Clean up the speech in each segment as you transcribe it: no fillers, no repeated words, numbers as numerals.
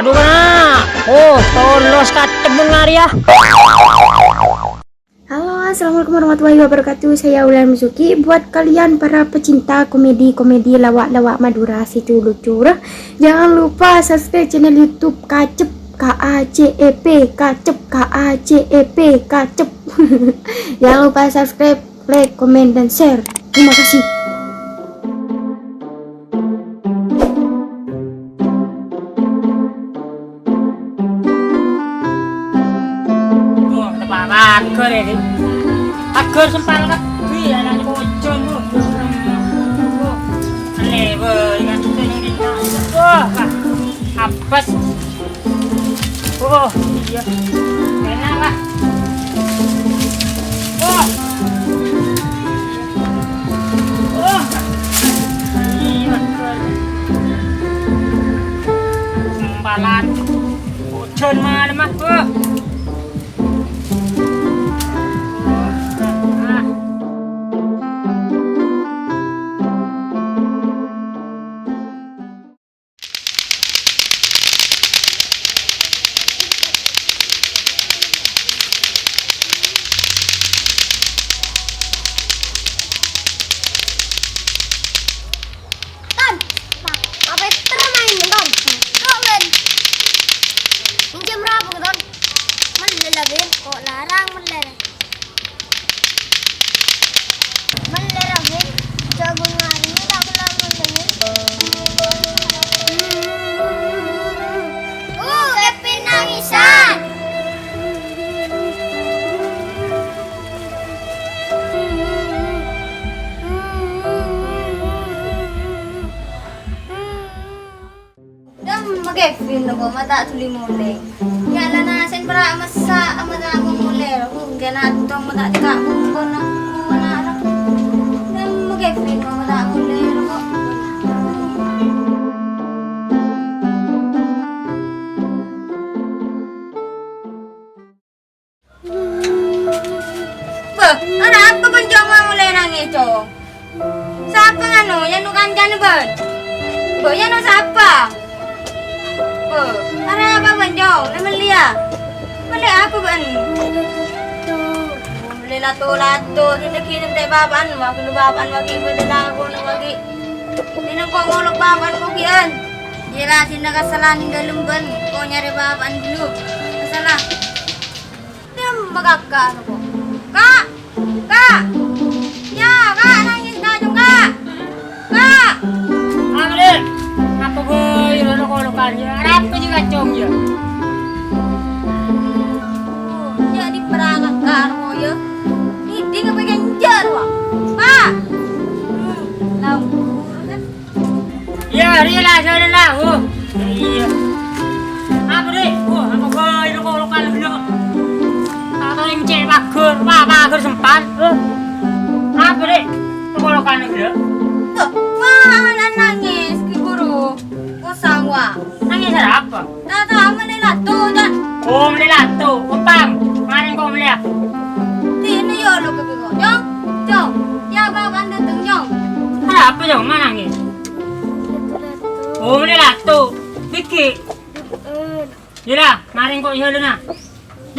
Aduh kena. Oh, tolos katebun ngari ya. Halo, assalamualaikum warahmatullahi wabarakatuh. Saya Ulan Mizuki. Buat kalian para pecinta komedi lawak-lawak Madura situ lucu, jangan lupa subscribe channel YouTube Kacep KACEP Kacep KACEP Kacep. Jangan lupa subscribe, like, komen, dan share. Terima kasih. Pagar ya, pagar sempal kan? Iya, nanti bocor bu. Aneh, ingat itu yang di wah, apes. Oh, iya, enak lah. Iya, sempalan, bocor mana mah? Kok larang meleleh meleleh jago ngari tak meleleh Kevin nangisan dan Kevin ko mata tuli mulai nyala nasin para masa amata ako mulai gana tong mata ka kumpon na mana anak dan Kevin ko mata mulai ko Ana apa benjong mulai nangis cong siapa nganu yan nukanjan ba yan no siapa Ara apa banjong? Naman liya. Mali apa ban? Mali lato. Kita tayo babaan. Wakil babaan wagi badalago na wagi. Tinang ko ngolok babaan ko kian. Jelasin na kasalanan galumban. Ko nyari babaan dulu. Masalah. Diam magaka ano ko. Kak! Ya, kak nangis na dong kak. Kak! Amrin, apa boy? Lokal-lokalnya, apa juga cong ya? Jadi perangkat karmo ya. Ini nggak pengen jarwa, Pak. Ya, rilah, lah. Oh, iya. Apa deh? Oh, apa boy? Lokal dulu. Atau yang cek pagar sempat. Apa deh? Lokal dulu. Tuh, mana nangis ki guru? Sangwa. Nangis apa? Tata melilato dan. Oh, melilato. Kupang. Mana kau melihat? Tini yo lo kebigo. Jong. Ya baban datang jong. Ada apa jong? Mana nangis? Oh, melilato. Diki. Yaudah, mari kau iya na.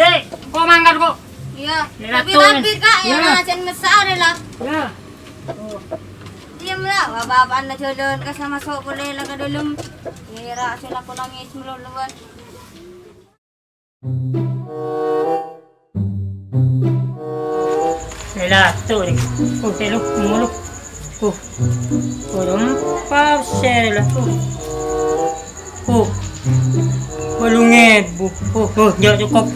Dek, kau manggar kok. Iya. Melilato. Tapi kak ya nasen mesare lah. Ya. Diam lah, babaan na jalan kasama sok boleh lah ke dalam. Kira sila ko nangis meluluan. Melilato nih. Oh, teluk muluk. Rumpa sel. Balungit bu. Jangan cukup.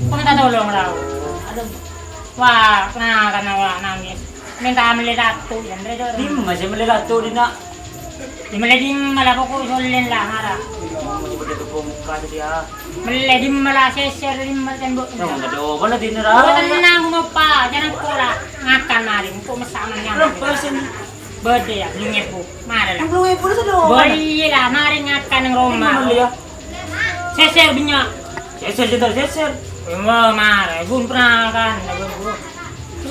Kau minta tolong lah. Wah, karena nangis. Minta melilato yan. Di masih melilato din na. Dimaladim malako ko sollen lah hara. Maladim malaseser dim maltembo. Yang ada wala din na. Bukan nang mo pa, jangan kola ngakan marin ko masama niya. Berde ya, lungepo. Mara lah. Lungepo sa do. Boleh lah, marin ngakan ng Roma. Seser binya. Seser. Mara, gun pernah kan.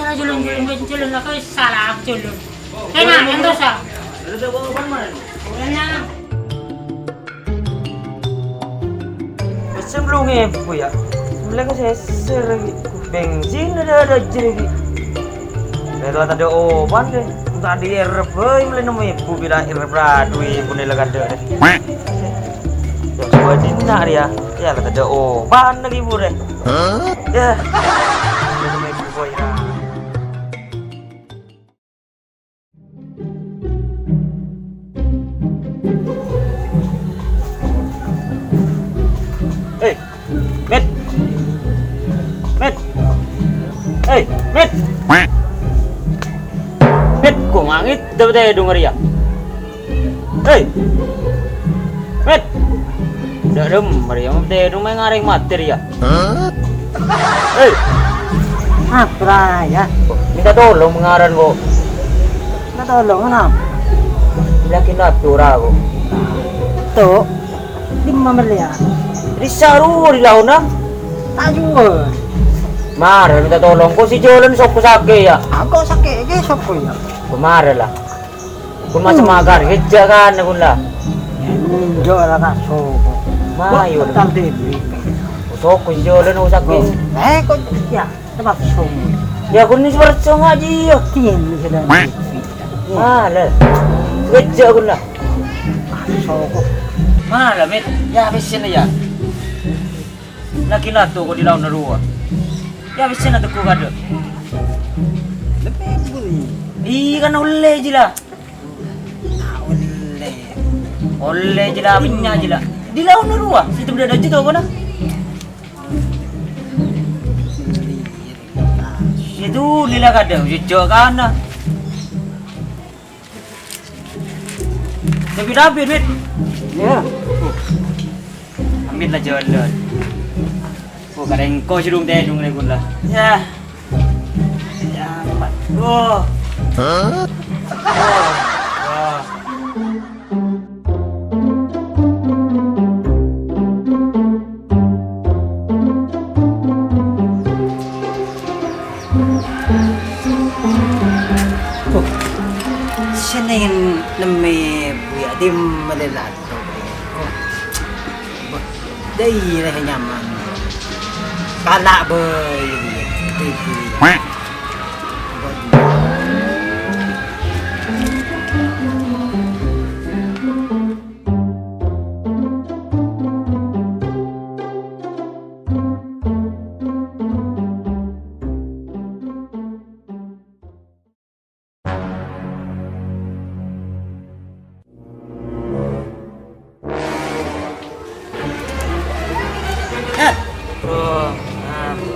na julun ako salah aku julun. Kaya na, ito siya. Ada jawaban mana? Wala na. Sebelum ngepo ya, mereka seser lagi. Bensin ada jadi. Pero tadi oban deh. Tadi erep, mulai nemu ibu bila erep radu ibu nih lega deh. Yang coba dinar ya, ya tadi oban lagi ibu deh. Ya, nemu ibu boy ya. Hey, Met. Hey, Met. Met, kok ngangit dapat denger ya? Hey. Met. Dadem, Maria mah teh dong main ngareng materi ya. Hey. Apa ya? Minta tolong mengaran, Bu. Minta tolong kenapa? Yakin atura, Bu. Tuh, di mana ya? Di saru di launa. Aduh. Marah minta tolong kok si Jolan sok sakit ya. Aku sakit aja sok ya. Kemarin lah. Kun macam magar hijau kan kun lah. Ninjo lah kan sok. Mayo. Tante. Sok kun Jolan sakit. Kok ya tempat sok. Ya kun ni seperti ngaji ya. Tin sudah. Malah. Hijau kun lah. Sok. Malah met. Ya habisin ya. Laki nato ko di launa ruwa. Ya habisin na ko kada. Lebih buri. Iya kan oleh je lah. Oleh je lah, minyak je lah. Di laun ruah, situ berada je tau mana? Itu lila kada, jujur kan? Tapi dapat duit. Ya. Ambil lah jalan. Oh, kadang kau jerung deh dung ni gula. Ya. Ya, empat. Oh. Hah? Oh. Siya na yung nami buya di malalato. Day na nyaman. Kala boy.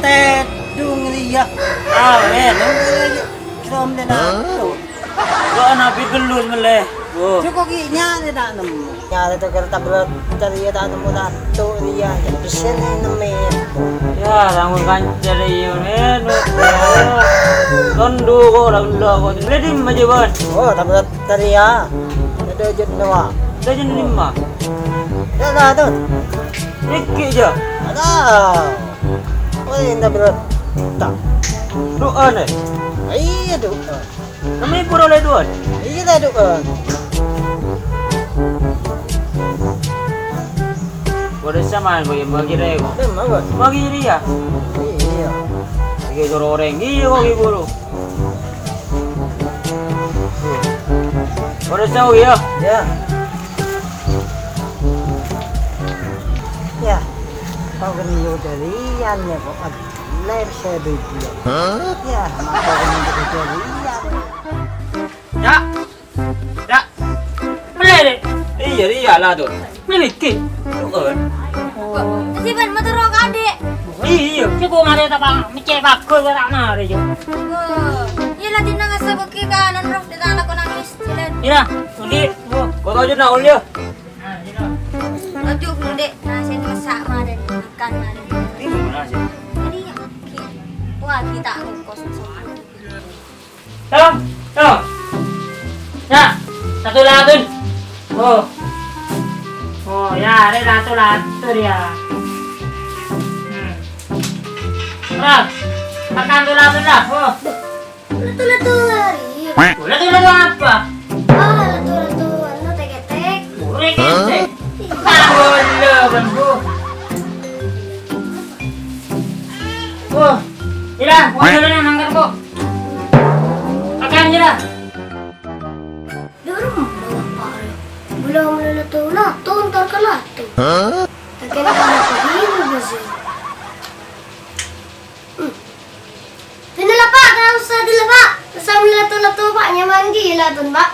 Tedung dia. Men. Krom dia nak. Kau anak gelus meleh. Oh. Cukup ginya dia tak nemu. Ya itu kereta berat dia tak nemu satu dia. Bisa nemu. Ya, rangun kancar iyo men. Kondu kok lah kok. Ledim aja ban. Oh, tak berat dia. Ada jet nawa. Dah jen 5. Ya dah tu. Ikik je. Ada. Oh, ini berat. Tak. Doa ni. Iya tu. Kami pura oleh dua. Iya dah tu. Boleh sama kau yang bagi rego. Memang kan. Bagi dia. Iya. Tiga joro orang. Iya kau yang buru. Boleh tahu ya. Ya. Ya. Kau kena dari yang ni kau leher saya bagi. Ya, kau kena dari yang. Ya. Ya. Boleh. Iya dia lah tu. Boleh ke? Tuan. Si Ben motor adik. Iya. Cukup ada tak bang? Macam bagus tak nak ada je. Iya lah tina ngasa beki kanan roh di tanah ko nangis silen. Ira, ulit. Oh. Kau tahu je nak ulia. Nah, ira. Aduh lu dek, nah saya masak maden ikan maden. Ini mana sih? Jadi ya. Wah kita aku kosong. Tolong, tolong. Ya, satu latun. Oh. Oh ya, ada satu dia. Nah, makan tu latun lah. Oh. Latu-latu lari. Ulah tuh apa? Ah, latu-latu anu tek-tek. Urek ente. Bola ban bu. Oh, ila, mau jalan yang nangkar bu. Akan jira. Dorong apa? Belum latu-latu ntar ke latu. Akan apa sih? Inilah Pak, tak usah dulu Pak. Sambil latu-latu Pak, nyaman gila tuh Pak.